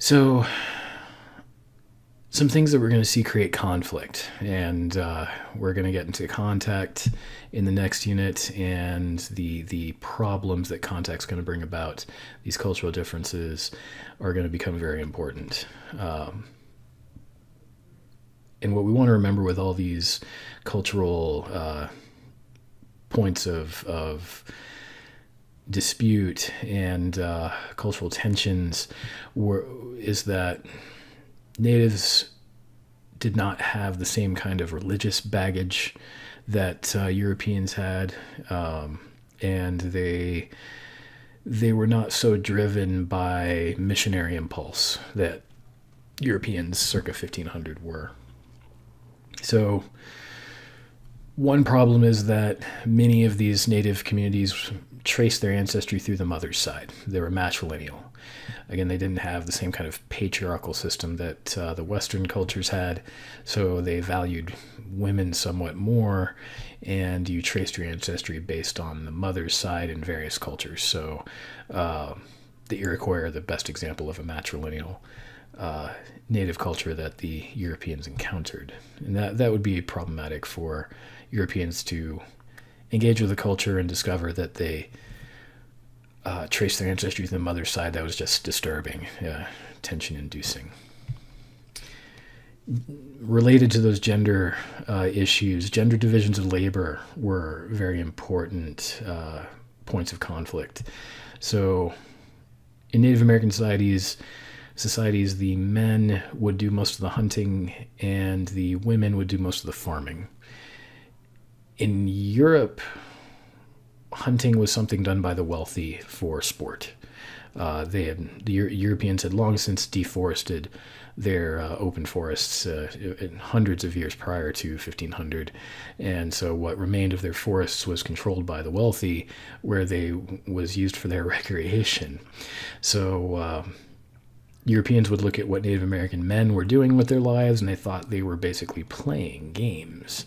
So, some things that we're going to see create conflict, and we're going to get into contact in the next unit and the problems that contact's going to bring about. These cultural differences are going to become very important. And what we want to remember with all these cultural points of dispute and cultural tensions is that natives did not have the same kind of religious baggage that Europeans had, and they were not so driven by missionary impulse that Europeans circa 1500 were. So one problem is that many of these native communities trace their ancestry through the mother's side. They were matrilineal. Again, they didn't have the same kind of patriarchal system that the Western cultures had, so they valued women somewhat more, and you traced your ancestry based on the mother's side in various cultures. So the Iroquois are the best example of a matrilineal native culture that the Europeans encountered. And that would be problematic for Europeans to engage with the culture and discover that they trace their ancestry to the mother's side. That was just disturbing, tension-inducing. Related to those gender issues, gender divisions of labor were very important points of conflict. So in Native American societies, the men would do most of the hunting and the women would do most of the farming. In Europe, hunting was something done by the wealthy for sport. The Europeans had long since deforested their open forests hundreds of years prior to 1500, and so what remained of their forests was controlled by the wealthy, where they was used for their recreation. So Europeans would look at what Native American men were doing with their lives, and they thought they were basically playing games,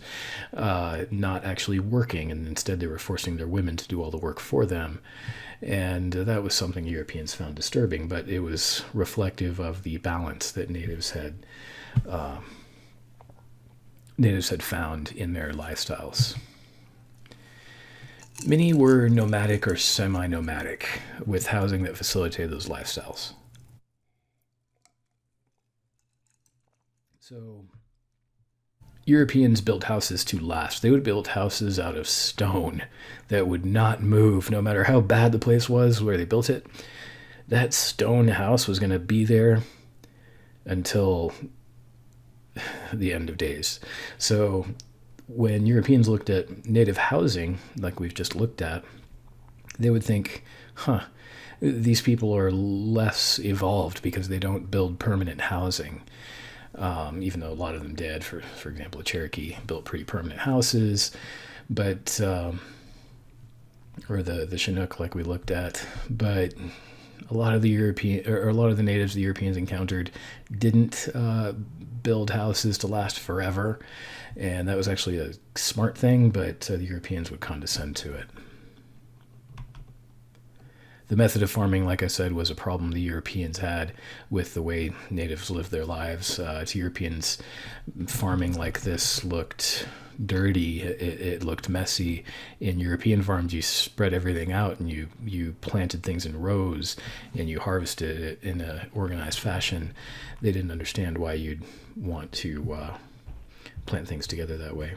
not actually working, and instead they were forcing their women to do all the work for them. And that was something Europeans found disturbing, but it was reflective of the balance that natives had found in their lifestyles. Many were nomadic or semi-nomadic, with housing that facilitated those lifestyles. So Europeans built houses to last. They would build houses out of stone that would not move, no matter how bad the place was where they built it. That stone house was going to be there until the end of days. So when Europeans looked at native housing, like we've just looked at, they would think, these people are less evolved because they don't build permanent housing. Even though a lot of them did. For example, the Cherokee built pretty permanent houses, but or the Chinook, like we looked at, but a lot of the natives the Europeans encountered didn't build houses to last forever, and that was actually a smart thing, but the Europeans would condescend to it. The method of farming, like I said, was a problem the Europeans had with the way natives lived their lives. To Europeans, farming like this looked dirty. It looked messy. In European farms, you spread everything out and you planted things in rows and you harvested it in an organized fashion. They didn't understand why you'd want to plant things together that way.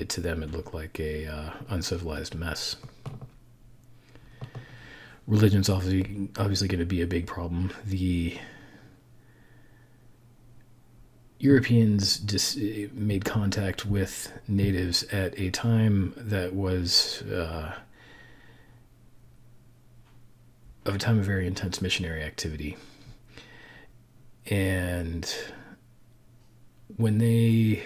To them, it looked like a uncivilized mess. Religion's obviously going to be a big problem. The Europeans made contact with natives at a time that was of a time of very intense missionary activity. And when they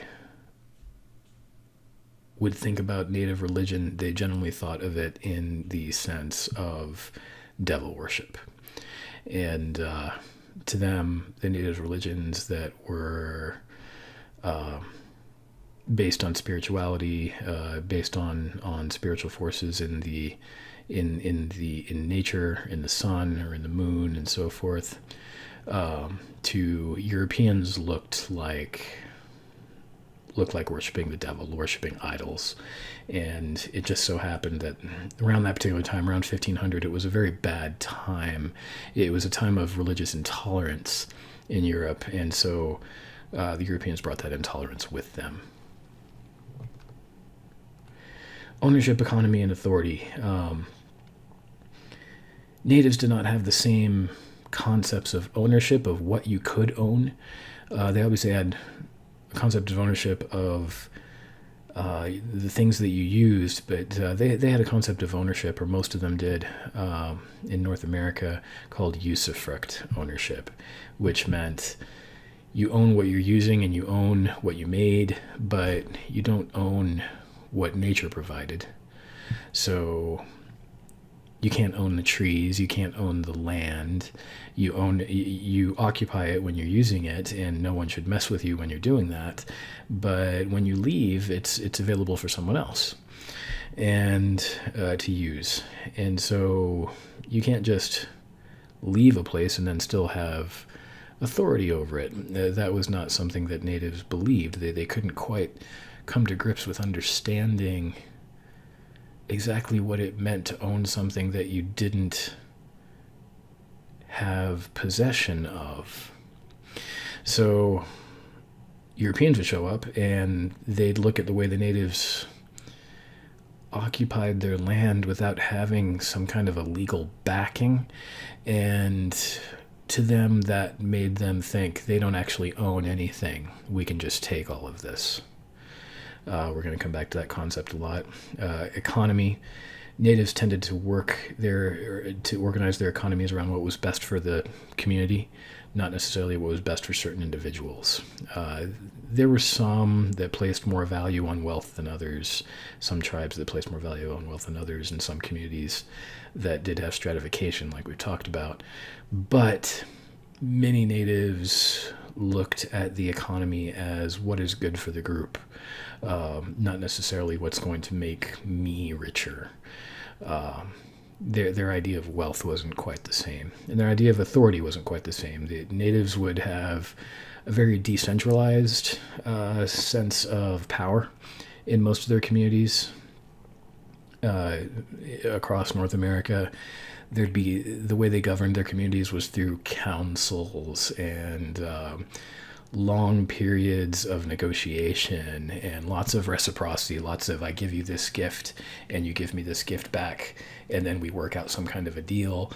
would think about native religion, they generally thought of it in the sense of devil worship. And to them, the native religions that were based on spirituality, based on spiritual forces in the in nature, in the sun or in the moon and so forth, to Europeans looked like worshiping the devil, worshiping idols. And it just so happened that around that particular time, around 1500, it was a very bad time. It was a time of religious intolerance in Europe, and so the Europeans brought that intolerance with them. Ownership, economy, and authority. Natives did not have the same concepts of ownership, of what you could own. They obviously had a concept of ownership of the things that you used, but they had a concept of ownership, or most of them did, in North America, called usufruct ownership, which meant you own what you're using and you own what you made, but you don't own what nature provided. So you can't own the trees, you can't own the land. You occupy it when you're using it, and no one should mess with you when you're doing that. But when you leave, it's available for someone else and to use. And so you can't just leave a place and then still have authority over it. That was not something that natives believed. They couldn't quite come to grips with understanding exactly what it meant to own something that you didn't have possession of. So Europeans would show up and they'd look at the way the natives occupied their land without having some kind of a legal backing, and to them that made them think they don't actually own anything. We can just take all of this. We're going to come back to that concept a lot. Economy. Natives tended to organize their economies around what was best for the community, not necessarily what was best for certain individuals. There were some that placed more value on wealth than others, some tribes that placed more value on wealth than others, and some communities that did have stratification, like we've talked about. But many natives looked at the economy as what is good for the group, not necessarily what's going to make me richer. Their idea of wealth wasn't quite the same, and their idea of authority wasn't quite the same. The natives would have a very decentralized sense of power in most of their communities across North America. There'd be, the way they governed their communities was through councils and long periods of negotiation and lots of reciprocity, lots of I give you this gift and you give me this gift back, and then we work out some kind of a deal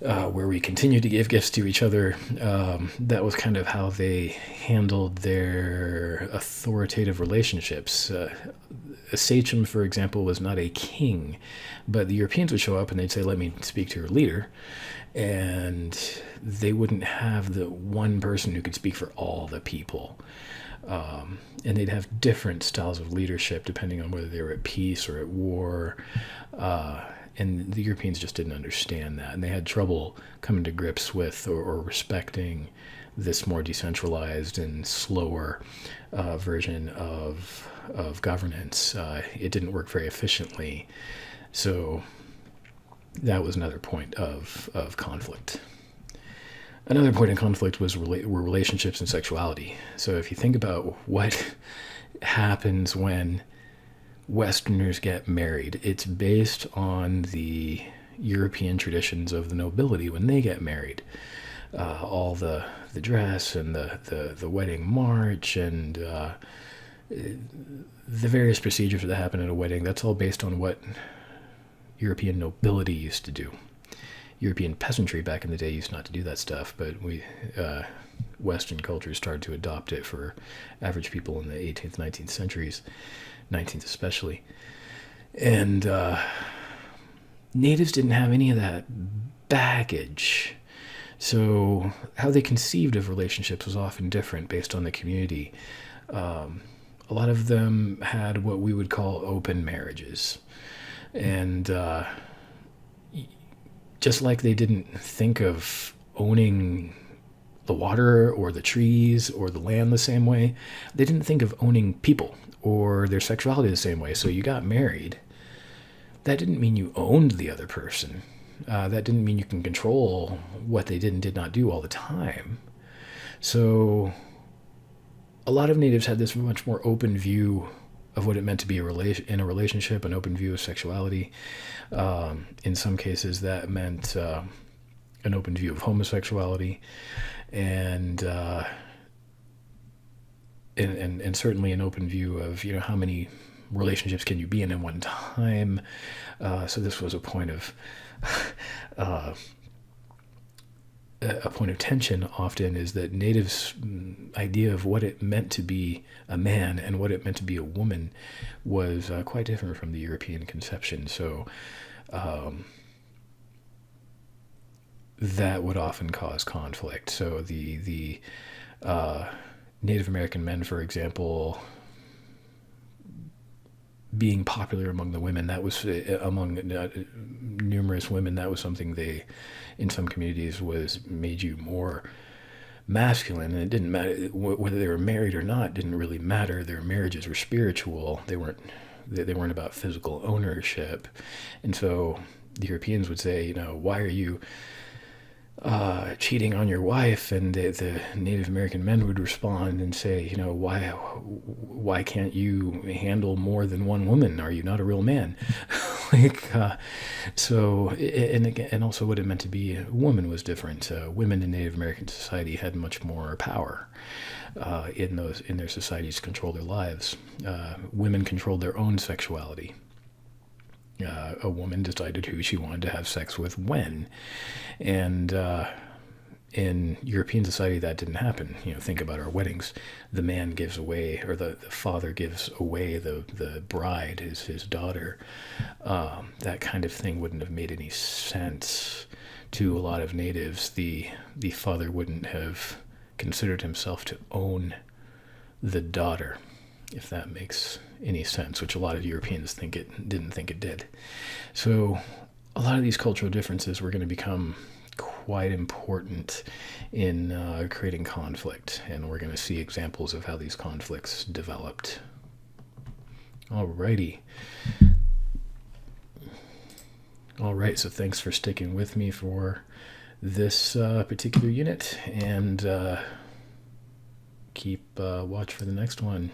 where we continue to give gifts to each other. That was kind of how they handled their authoritative relationships. A sachem, for example, was not a king, but the Europeans would show up and they'd say, let me speak to your leader. And they wouldn't have the one person who could speak for all the people. And they'd have different styles of leadership depending on whether they were at peace or at war. And the Europeans just didn't understand that. And they had trouble coming to grips with or respecting this more decentralized and slower version of governance. It didn't work very efficiently. So that was another point of conflict. Another point of conflict were relationships and sexuality. So if you think about what happens when Westerners get married, it's based on the European traditions of the nobility when they get married. All the dress and the wedding march and the various procedures that happen at a wedding, that's all based on what European nobility used to do. European peasantry back in the day used not to do that stuff, but Western culture started to adopt it for average people in the 18th, 19th centuries, 19th especially. And natives didn't have any of that baggage. So how they conceived of relationships was often different based on the community. A lot of them had what we would call open marriages. And just like they didn't think of owning the water or the trees or the land the same way, they didn't think of owning people or their sexuality the same way. So you got married, that didn't mean you owned the other person. That didn't mean you can control what they did and did not do all the time. So a lot of natives had this much more open view of what it meant to be in a relationship, an open view of sexuality. In some cases, that meant an open view of homosexuality, and certainly an open view of how many relationships can you be in one time. So this was a point of a point of tension often, is that natives' idea of what it meant to be a man and what it meant to be a woman was quite different from the European conception. So that would often cause conflict. So the Native American men, for example, being popular among the women, that was among numerous women, that was something they, in some communities, made you more masculine. And it didn't matter whether they were married or not, didn't really matter. Their marriages were spiritual. They weren't about physical ownership. And so the Europeans would say, why are you cheating on your wife? And the Native American men would respond and say, why can't you handle more than one woman? Are you not a real man? So, and also what it meant to be a woman was different. Women in Native American society had much more power in their societies to control their lives. Women controlled their own sexuality. A woman decided who she wanted to have sex with when. And in European society, that didn't happen. Think about our weddings. The man gives away, or the father gives away the bride, his daughter. That kind of thing wouldn't have made any sense to a lot of natives. The father wouldn't have considered himself to own the daughter, if that makes any sense, which a lot of Europeans didn't think it did. So a lot of these cultural differences were going to become quite important in creating conflict, and we're going to see examples of how these conflicts developed. Alrighty. Alright, so thanks for sticking with me for this particular unit, and keep watch for the next one.